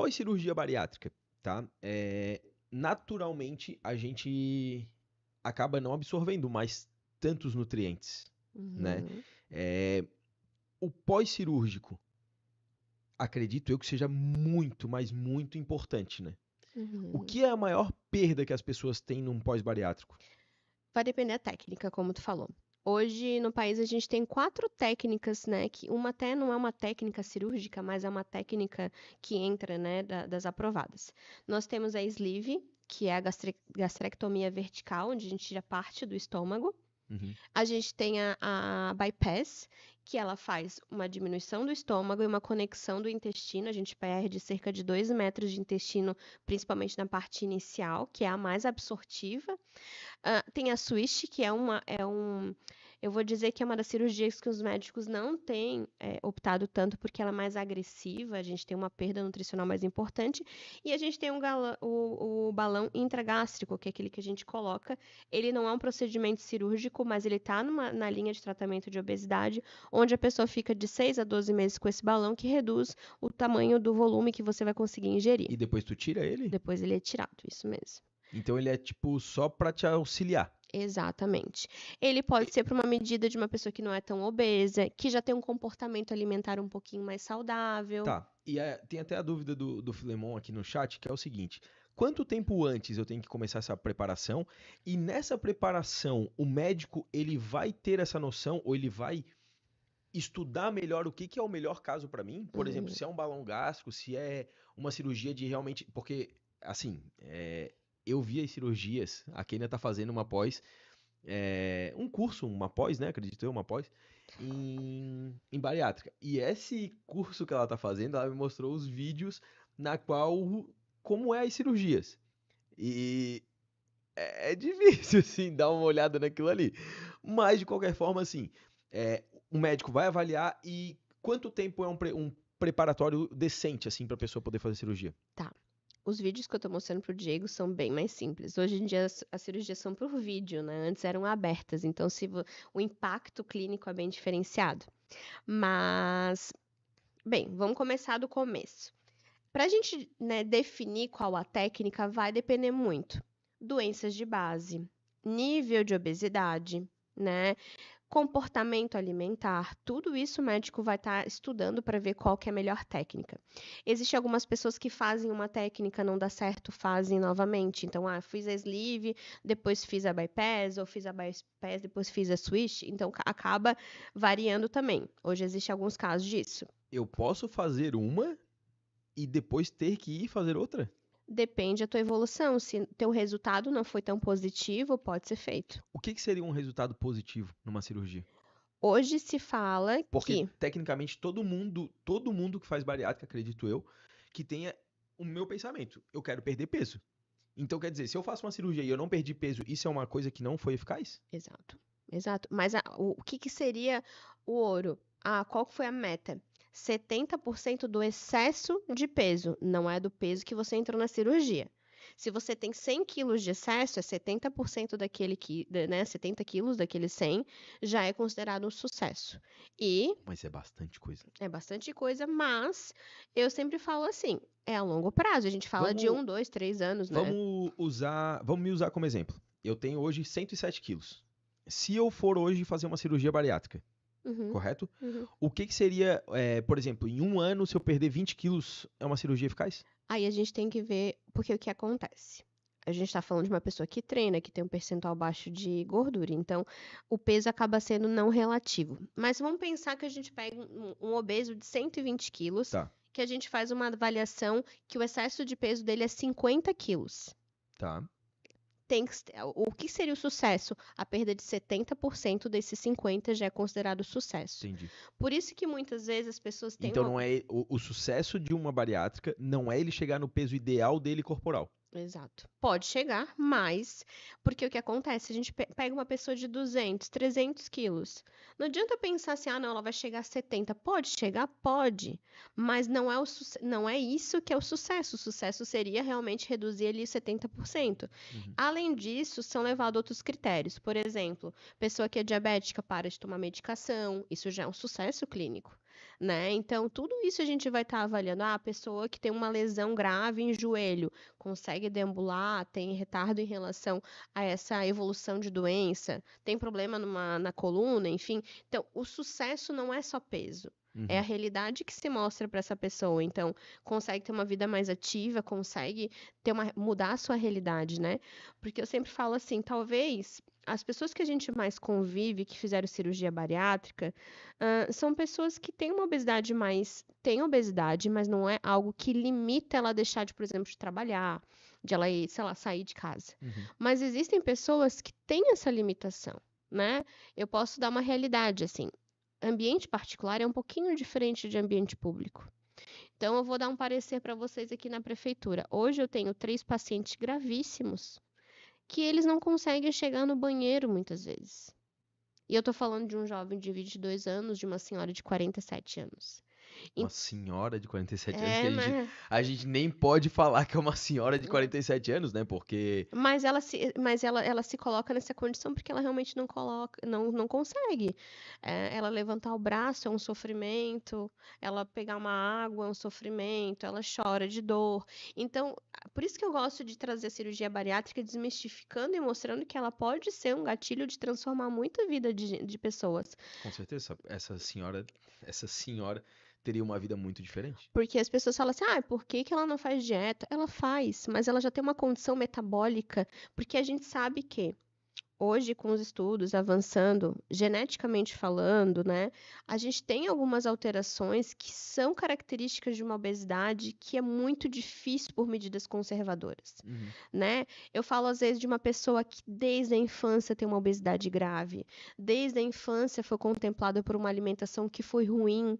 pós-cirurgia bariátrica, tá? Naturalmente, a gente acaba não absorvendo mais tantos nutrientes, né? Uhum. O pós-cirúrgico, acredito eu que seja muito, mas muito importante, né? O Uhum. que é a maior perda que as pessoas têm num pós-bariátrico? Vai depender da técnica, como tu falou. Hoje, no país, a gente tem 4 técnicas, né? Que uma até não é uma técnica cirúrgica, mas é uma técnica que entra, né, das aprovadas. Nós temos a sleeve, que é a gastrectomia vertical, onde a gente tira parte do estômago. Uhum. A gente tem a bypass, que ela faz uma diminuição do estômago e uma conexão do intestino. A gente perde cerca de 2 metros de intestino, principalmente na parte inicial, que é a mais absortiva. Tem a Swish, que eu vou dizer que é uma das cirurgias que os médicos não têm optado tanto porque ela é mais agressiva, a gente tem uma perda nutricional mais importante, e a gente tem o balão intragástrico, que é aquele que a gente coloca. Ele não é um procedimento cirúrgico, mas ele está na linha de tratamento de obesidade, onde a pessoa fica de 6 a 12 meses com esse balão, que reduz o tamanho do volume que você vai conseguir ingerir. E depois tu tira ele? Depois ele é tirado, isso mesmo. Então ele é tipo só pra te auxiliar. Exatamente. Ele pode ser para uma medida de uma pessoa que não é tão obesa, que já tem um comportamento alimentar um pouquinho mais saudável. Tá. E tem até a dúvida do Filemon aqui no chat, que é o seguinte: quanto tempo antes eu tenho que começar essa preparação? E nessa preparação, o médico ele vai ter essa noção ou ele vai estudar melhor o que que é o melhor caso pra mim? Por exemplo, Uhum. se é um balão gástrico, se é uma cirurgia de realmente, porque assim, eu vi as cirurgias, a Kenia tá fazendo uma pós, um curso, uma pós, né? Acredito eu, uma pós, em bariátrica. E esse curso que ela tá fazendo, ela me mostrou os vídeos na qual, como é as cirurgias. E é difícil, assim, dar uma olhada naquilo ali. Mas, de qualquer forma, assim, o médico vai avaliar e quanto tempo é um preparatório decente, assim, pra pessoa poder fazer cirurgia? Tá. Os vídeos que eu tô mostrando pro Diego são bem mais simples. Hoje em dia as cirurgias são por vídeo, né? Antes eram abertas, então o impacto clínico é bem diferenciado. Mas, bem, vamos começar do começo. Para a gente, né, definir qual a técnica, vai depender muito. Doenças de base, nível de obesidade, né? Comportamento alimentar, tudo isso o médico vai estar estudando para ver qual que é a melhor técnica. Existem algumas pessoas que fazem uma técnica, não dá certo, fazem novamente. Então, fiz a sleeve, depois fiz a bypass, ou fiz a bypass, depois fiz a switch. Então, acaba variando também. Hoje existem alguns casos disso. Eu posso fazer uma e depois ter que ir fazer outra? Depende da tua evolução. Se teu resultado não foi tão positivo, pode ser feito. O que que seria um resultado positivo numa cirurgia? Hoje se fala Porque, que tecnicamente, todo mundo que faz bariátrica, acredito eu, que tenha o meu pensamento. Eu quero perder peso. Então, quer dizer, se eu faço uma cirurgia e eu não perdi peso, isso é uma coisa que não foi eficaz? Exato, exato. Mas o que que seria o ouro? Qual que foi a meta? 70% do excesso de peso, não é do peso que você entrou na cirurgia. Se você tem 100 quilos de excesso, é 70% né, 70 quilos daquele 100, já é considerado um sucesso. E Mas é bastante coisa. é bastante coisa, mas eu sempre falo assim, é a longo prazo. A gente fala de Vamos, 1, 2, 3 anos, né? vamos me usar como exemplo. Eu tenho hoje 107 quilos. Se eu for hoje fazer uma cirurgia bariátrica, Uhum, correto? uhum. O que que seria, por exemplo, em um ano, se eu perder 20 quilos, é uma cirurgia eficaz? Aí a gente tem que ver porque o que acontece. A gente está falando de uma pessoa que treina, que tem um percentual baixo de gordura, então o peso acaba sendo não relativo. Mas vamos pensar que a gente pega um obeso de 120 quilos, Tá, que a gente faz uma avaliação que o excesso de peso dele é 50 quilos. tá, O que seria o sucesso? A perda de 70% desses 50 já é considerado sucesso. entendi. Por isso que muitas vezes as pessoas têm Então não é o sucesso de uma bariátrica não é ele chegar no peso ideal dele corporal. Exato. Pode chegar, mas porque o que acontece? A gente pega uma pessoa de 200, 300 quilos. Não adianta pensar assim, não, ela vai chegar a 70. Pode chegar? Pode. Mas não é isso que é o sucesso. O sucesso seria realmente reduzir ali 70%. Uhum. Além disso, são levados outros critérios. Por exemplo, pessoa que é diabética para de tomar medicação. Isso já é um sucesso clínico. né? Então, tudo isso a gente vai estar avaliando. Ah, a pessoa que tem uma lesão grave em joelho, consegue deambular, tem retardo em relação a essa evolução de doença, tem problema na coluna, enfim. Então, o sucesso não é só peso. É a realidade que se mostra para essa pessoa. Então, consegue ter uma vida mais ativa, consegue mudar a sua realidade, né? Porque eu sempre falo assim, talvez as pessoas que a gente mais convive, que fizeram cirurgia bariátrica, são pessoas que têm uma obesidade têm obesidade, mas não é algo que limita ela a deixar de, por exemplo, de trabalhar, de ela ir, sei lá, sair de casa. Mas existem pessoas que têm essa limitação, né? Eu posso dar uma realidade, assim, ambiente particular é um pouquinho diferente de ambiente público. Então, eu vou dar um parecer para vocês aqui na prefeitura. Hoje eu tenho 3 pacientes gravíssimos que eles não conseguem chegar no banheiro muitas vezes. E eu tô falando de um jovem de 22 anos, de uma senhora de 47 anos. Uma senhora de 47 anos que Mas a gente nem pode falar que é uma senhora de 47 anos, né? Porque. Mas ela se coloca nessa condição porque ela realmente não consegue. Ela levantar o braço é um sofrimento, ela pegar uma água é um sofrimento, ela chora de dor. Então, por isso que eu gosto de trazer a cirurgia bariátrica desmistificando e mostrando que ela pode ser um gatilho de transformar muita vida de pessoas. Com certeza, essa senhora teria uma vida muito diferente. Porque as pessoas falam assim, por que ela não faz dieta? Ela faz, mas ela já tem uma condição metabólica, porque a gente sabe que hoje, com os estudos avançando, geneticamente falando, né, a gente tem algumas alterações que são características de uma obesidade que é muito difícil por medidas conservadoras, né? Eu falo às vezes de uma pessoa que desde a infância tem uma obesidade grave, desde a infância foi contemplada por uma alimentação que foi ruim.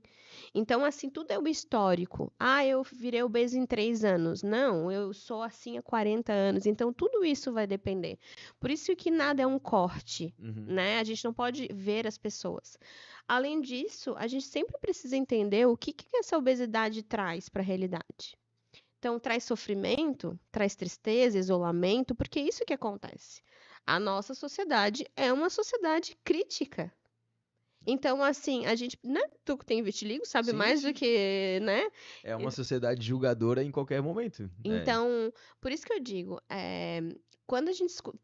Então, assim, tudo é o histórico. Eu virei obesa em 3 anos. Não, eu sou assim há 40 anos. Então, tudo isso vai depender. Por isso que nada é um corte, né? A gente não pode ver as pessoas. Além disso, a gente sempre precisa entender o que essa obesidade traz para a realidade. Então, traz sofrimento, traz tristeza, isolamento, porque é isso que acontece. A nossa sociedade é uma sociedade crítica. Então, assim, a gente, né? Tu que tem vitiligo sabe mais do que, né? É uma sociedade julgadora em qualquer momento. Então, por isso que eu digo,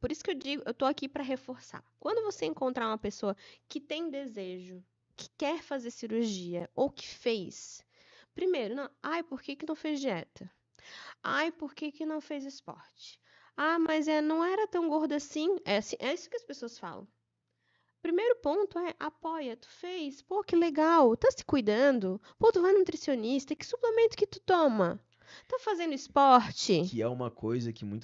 por isso que eu digo, eu tô aqui para reforçar. Quando você encontrar uma pessoa que tem desejo, que quer fazer cirurgia ou que fez, primeiro, não, por que não fez dieta? Por que não fez esporte? Mas não era tão gorda assim. É isso que as pessoas falam. Primeiro ponto é apoia, tu fez, pô, que legal, tá se cuidando, pô, tu vai nutricionista, que suplemento que tu toma? Tá fazendo esporte? Que é uma coisa que muitas